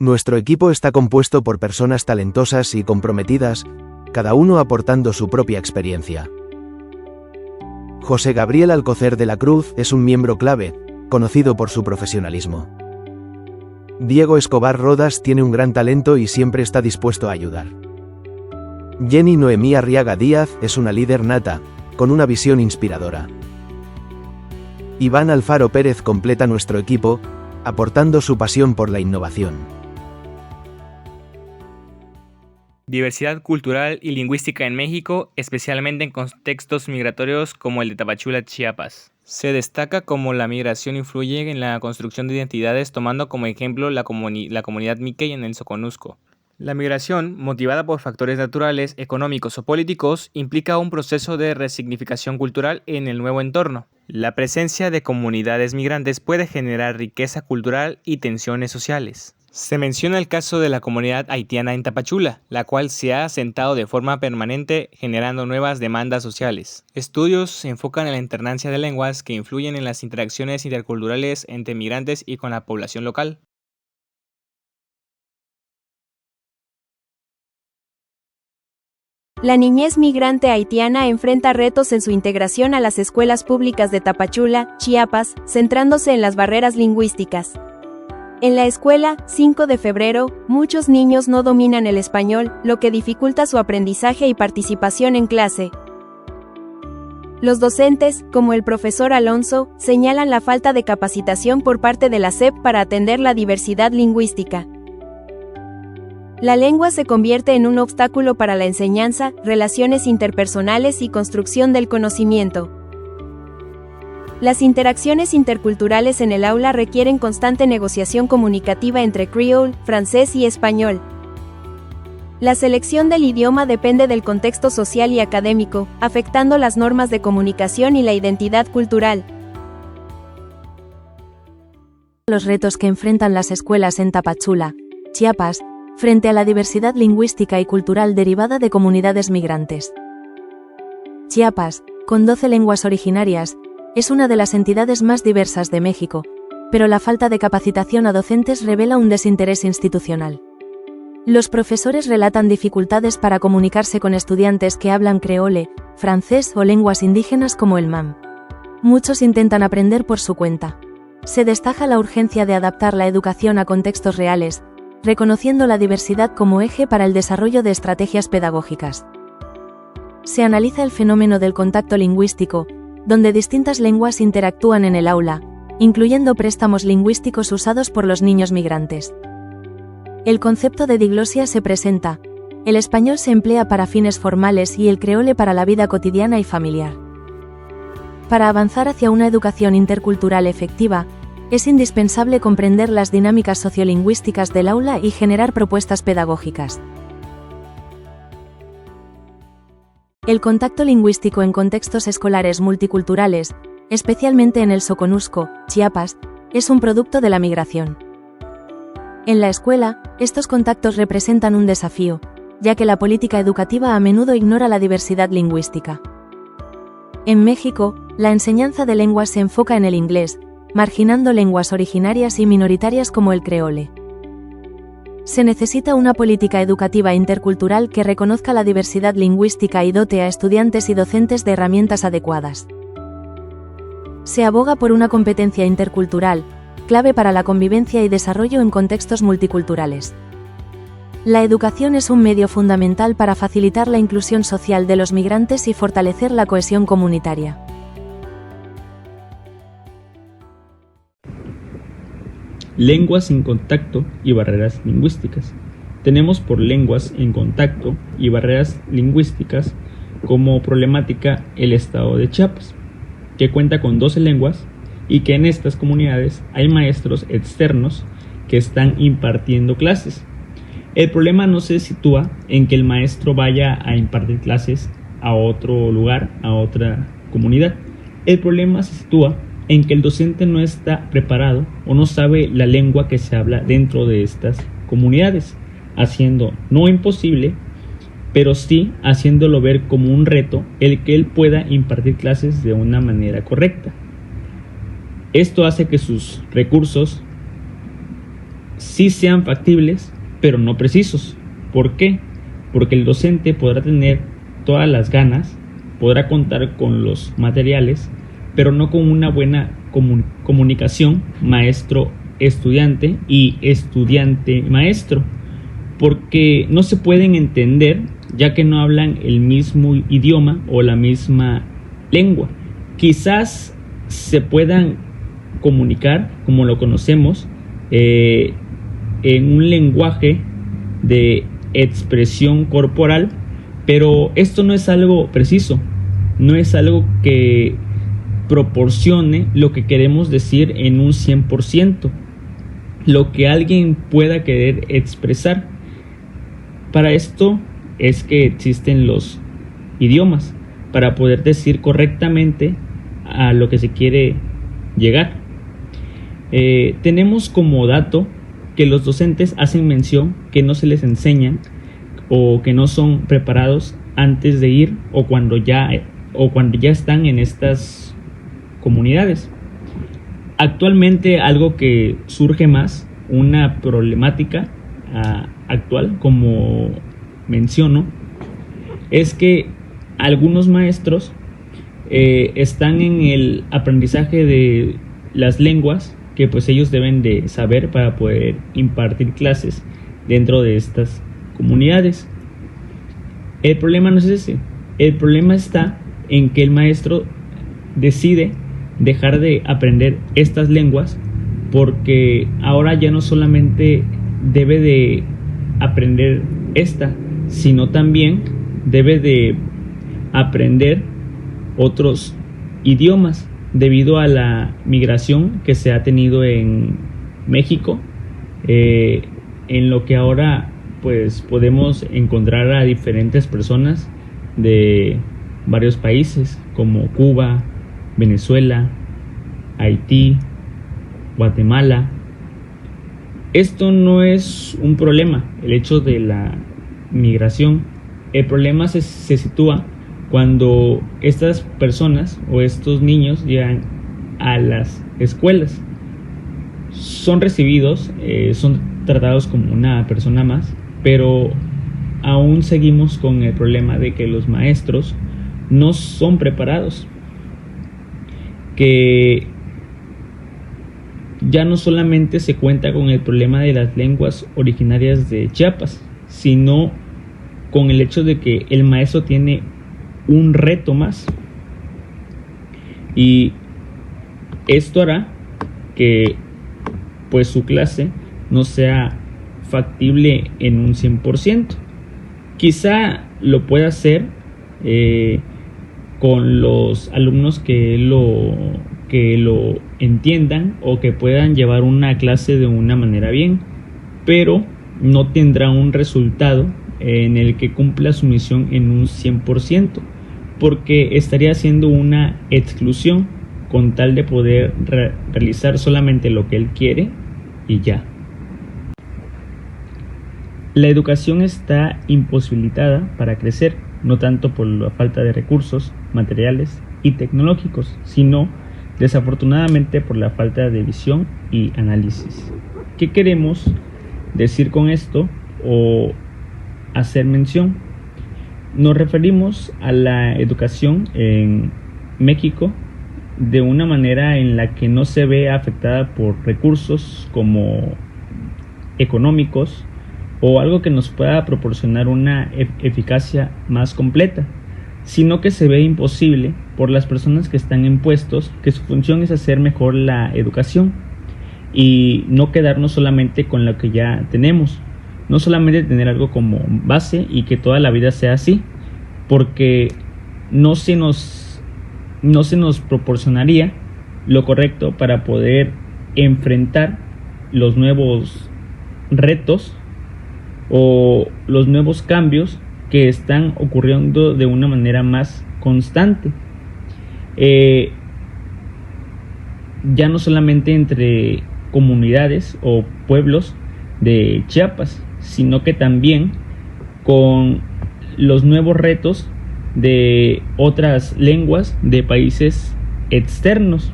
Nuestro equipo está compuesto por personas talentosas y comprometidas, cada uno aportando su propia experiencia. José Gabriel Alcocer de la Cruz es un miembro clave, conocido por su profesionalismo. Diego Escobar Rodas tiene un gran talento y siempre está dispuesto a ayudar. Jenny Noemí Arriaga Díaz es una líder nata, con una visión inspiradora. Iván Alfaro Pérez completa nuestro equipo, aportando su pasión por la innovación. Diversidad cultural y lingüística en México, especialmente en contextos migratorios como el de Tapachula, Chiapas. Se destaca cómo la migración influye en la construcción de identidades, tomando como ejemplo la comunidad Mikkei en el Soconusco. La migración, motivada por factores naturales, económicos o políticos, implica un proceso de resignificación cultural en el nuevo entorno. La presencia de comunidades migrantes puede generar riqueza cultural y tensiones sociales. Se menciona el caso de la comunidad haitiana en Tapachula, la cual se ha asentado de forma permanente generando nuevas demandas sociales. Estudios se enfocan en la alternancia de lenguas que influyen en las interacciones interculturales entre migrantes y con la población local. La niñez migrante haitiana enfrenta retos en su integración a las escuelas públicas de Tapachula, Chiapas, centrándose en las barreras lingüísticas. En la escuela, 5 de febrero, muchos niños no dominan el español, lo que dificulta su aprendizaje y participación en clase. Los docentes, como el profesor Alonso, señalan la falta de capacitación por parte de la SEP para atender la diversidad lingüística. La lengua se convierte en un obstáculo para la enseñanza, relaciones interpersonales y construcción del conocimiento. Las interacciones interculturales en el aula requieren constante negociación comunicativa entre creol, francés y español. La selección del idioma depende del contexto social y académico, afectando las normas de comunicación y la identidad cultural. Los retos que enfrentan las escuelas en Tapachula, Chiapas, frente a la diversidad lingüística y cultural derivada de comunidades migrantes. Chiapas, con 12 lenguas originarias, es una de las entidades más diversas de México, pero la falta de capacitación a docentes revela un desinterés institucional. Los profesores relatan dificultades para comunicarse con estudiantes que hablan creole, francés o lenguas indígenas como el mam. Muchos intentan aprender por su cuenta. Se destaca la urgencia de adaptar la educación a contextos reales, reconociendo la diversidad como eje para el desarrollo de estrategias pedagógicas. Se analiza el fenómeno del contacto lingüístico, donde distintas lenguas interactúan en el aula, incluyendo préstamos lingüísticos usados por los niños migrantes. El concepto de diglosia se presenta. El español se emplea para fines formales y el creole para la vida cotidiana y familiar. Para avanzar hacia una educación intercultural efectiva, es indispensable comprender las dinámicas sociolingüísticas del aula y generar propuestas pedagógicas. El contacto lingüístico en contextos escolares multiculturales, especialmente en el Soconusco, Chiapas, es un producto de la migración. En la escuela, estos contactos representan un desafío, ya que la política educativa a menudo ignora la diversidad lingüística. En México, la enseñanza de lenguas se enfoca en el inglés, marginando lenguas originarias y minoritarias como el creole. Se necesita una política educativa intercultural que reconozca la diversidad lingüística y dote a estudiantes y docentes de herramientas adecuadas. Se aboga por una competencia intercultural, clave para la convivencia y desarrollo en contextos multiculturales. La educación es un medio fundamental para facilitar la inclusión social de los migrantes y fortalecer la cohesión comunitaria. Lenguas en contacto y barreras lingüísticas. Tenemos por lenguas en contacto y barreras lingüísticas como problemática el estado de Chiapas, que cuenta con 12 lenguas y que en estas comunidades hay maestros externos que están impartiendo clases. El problema no se sitúa en que el maestro vaya a impartir clases a otro lugar, a otra comunidad. El problema se sitúa en que el docente no está preparado o no sabe la lengua que se habla dentro de estas comunidades, haciendo no imposible, pero sí haciéndolo ver como un reto el que él pueda impartir clases de una manera correcta. Esto hace que sus recursos sí sean factibles, pero no precisos. ¿Por qué? Porque el docente podrá tener todas las ganas, podrá contar con los materiales, pero no con una buena comunicación maestro-estudiante y estudiante-maestro, porque no se pueden entender ya que no hablan el mismo idioma o la misma lengua. Quizás se puedan comunicar como lo conocemos en un lenguaje de expresión corporal, pero esto no es algo preciso, no es algo que proporcione lo que queremos decir en un 100%, lo que alguien pueda querer expresar. Para esto es que existen los idiomas, para poder decir correctamente a lo que se quiere llegar. Tenemos como dato que los docentes hacen mención que no se les enseñan o que no son preparados antes de ir o cuando ya están en estas comunidades. Actualmente algo que surge más, una problemática actual, como menciono, es que algunos maestros están en el aprendizaje de las lenguas que pues ellos deben de saber para poder impartir clases dentro de estas comunidades. El problema no es ese, el problema está en que el maestro decide dejar de aprender estas lenguas porque ahora ya no solamente debe de aprender esta, sino también debe de aprender otros idiomas debido a la migración que se ha tenido en México, en lo que ahora pues podemos encontrar a diferentes personas de varios países como Cuba, Venezuela, Haití, Guatemala. Esto no es un problema, el hecho de la migración. El problema se sitúa cuando estas personas o estos niños llegan a las escuelas. Son recibidos, son tratados como una persona más, pero aún seguimos con el problema de que los maestros no son preparados, que ya no solamente se cuenta con el problema de las lenguas originarias de Chiapas, sino con el hecho de que el maestro tiene un reto más, y esto hará que pues su clase no sea factible en un 100%. Quizá lo pueda hacer con los alumnos que lo entiendan o que puedan llevar una clase de una manera bien, pero no tendrá un resultado en el que cumpla su misión en un 100%, porque estaría haciendo una exclusión con tal de poder realizar solamente lo que él quiere y ya. La educación está imposibilitada para crecer, no tanto por la falta de recursos materiales y tecnológicos, sino desafortunadamente por la falta de visión y análisis. ¿Qué queremos decir con esto o hacer mención? Nos referimos a la educación en México de una manera en la que no se ve afectada por recursos como económicos o algo que nos pueda proporcionar una eficacia más completa, sino que se ve imposible por las personas que están en puestos que su función es hacer mejor la educación y no quedarnos solamente con lo que ya tenemos, no solamente tener algo como base y que toda la vida sea así, porque no se nos proporcionaría lo correcto para poder enfrentar los nuevos retos o los nuevos cambios que están ocurriendo de una manera más constante, ya no solamente entre comunidades o pueblos de Chiapas, sino que también con los nuevos retos de otras lenguas de países externos.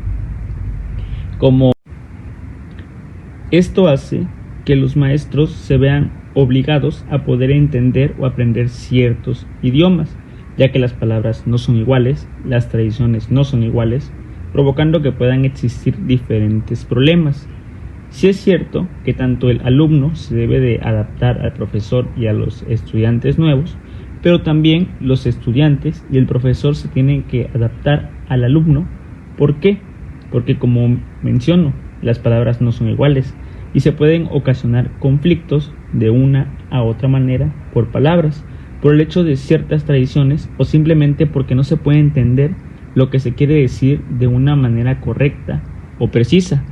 Como esto hace que los maestros se vean obligados a poder entender o aprender ciertos idiomas, ya que las palabras no son iguales, las tradiciones no son iguales, provocando que puedan existir diferentes problemas. Sí es cierto que tanto el alumno se debe de adaptar al profesor y a los estudiantes nuevos, pero también los estudiantes y el profesor se tienen que adaptar al alumno. ¿Por qué? Porque, como menciono, las palabras no son iguales y se pueden ocasionar conflictos de una a otra manera por palabras, por el hecho de ciertas tradiciones o simplemente porque no se puede entender lo que se quiere decir de una manera correcta o precisa.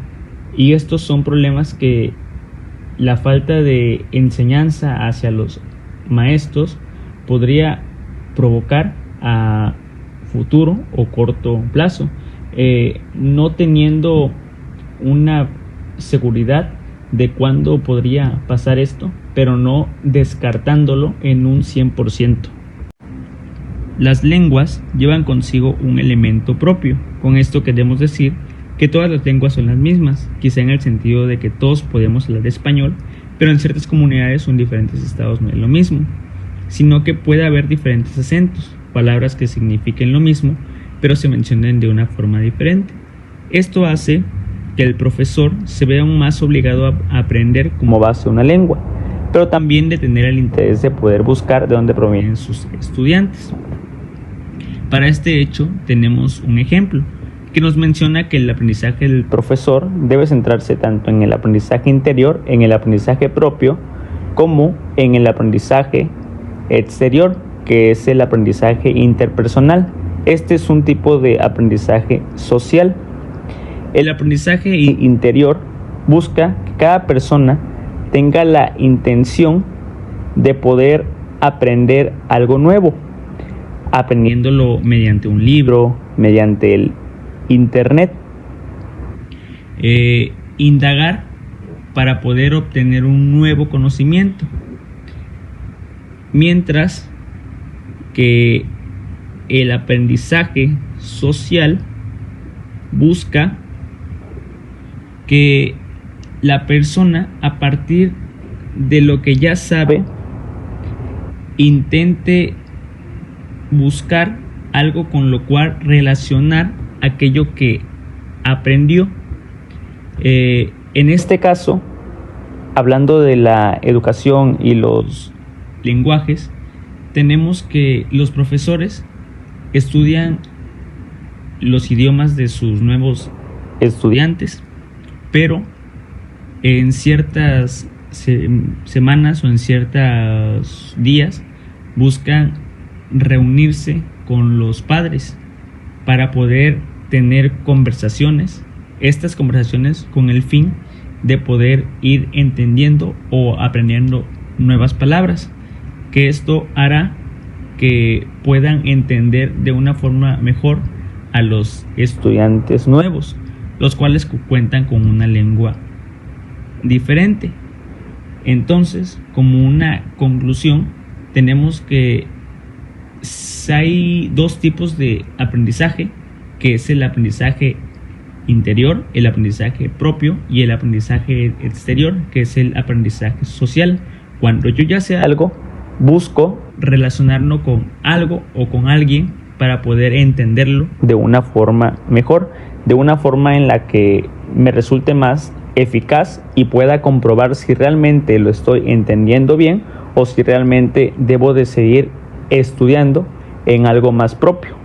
Y estos son problemas que la falta de enseñanza hacia los maestros podría provocar a futuro o corto plazo, no teniendo una seguridad de cuándo podría pasar esto, pero no descartándolo en un 100%. Las lenguas llevan consigo un elemento propio. Con esto queremos decir que todas las lenguas son las mismas, quizá en el sentido de que todos podemos hablar español, pero en ciertas comunidades o en diferentes estados no es lo mismo, sino que puede haber diferentes acentos, palabras que signifiquen lo mismo, pero se mencionen de una forma diferente. Esto hace que el profesor se vea aún más obligado a aprender como base una lengua, pero también de tener el interés de poder buscar de dónde provienen sus estudiantes. Para este hecho tenemos un ejemplo que nos menciona que el aprendizaje del profesor debe centrarse tanto en el aprendizaje interior, en el aprendizaje propio, como en el aprendizaje exterior, que es el aprendizaje interpersonal. Este es un tipo de aprendizaje social. El aprendizaje interior busca que cada persona tenga la intención de poder aprender algo nuevo, aprendiéndolo mediante un libro, mediante el internet. Indagar para poder obtener un nuevo conocimiento, mientras que el aprendizaje social busca que la persona, a partir de lo que ya sabe, intente buscar algo con lo cual relacionar aquello que aprendió. En este caso, hablando de la educación y los lenguajes, tenemos que los profesores estudian los idiomas de sus nuevos estudiantes, pero en ciertas semanas o en ciertos días buscan reunirse con los padres para poder tener conversaciones, estas conversaciones con el fin de poder ir entendiendo o aprendiendo nuevas palabras, que esto hará que puedan entender de una forma mejor a los estudiantes nuevos, los cuales cuentan con una lengua diferente. Entonces, como una conclusión, tenemos que hay dos tipos de aprendizaje, que es el aprendizaje interior, el aprendizaje propio, y el aprendizaje exterior, que es el aprendizaje social. Cuando yo ya sé algo, busco relacionarlo con algo o con alguien para poder entenderlo de una forma mejor, de una forma en la que me resulte más eficaz y pueda comprobar si realmente lo estoy entendiendo bien o si realmente debo de seguir estudiando en algo más propio.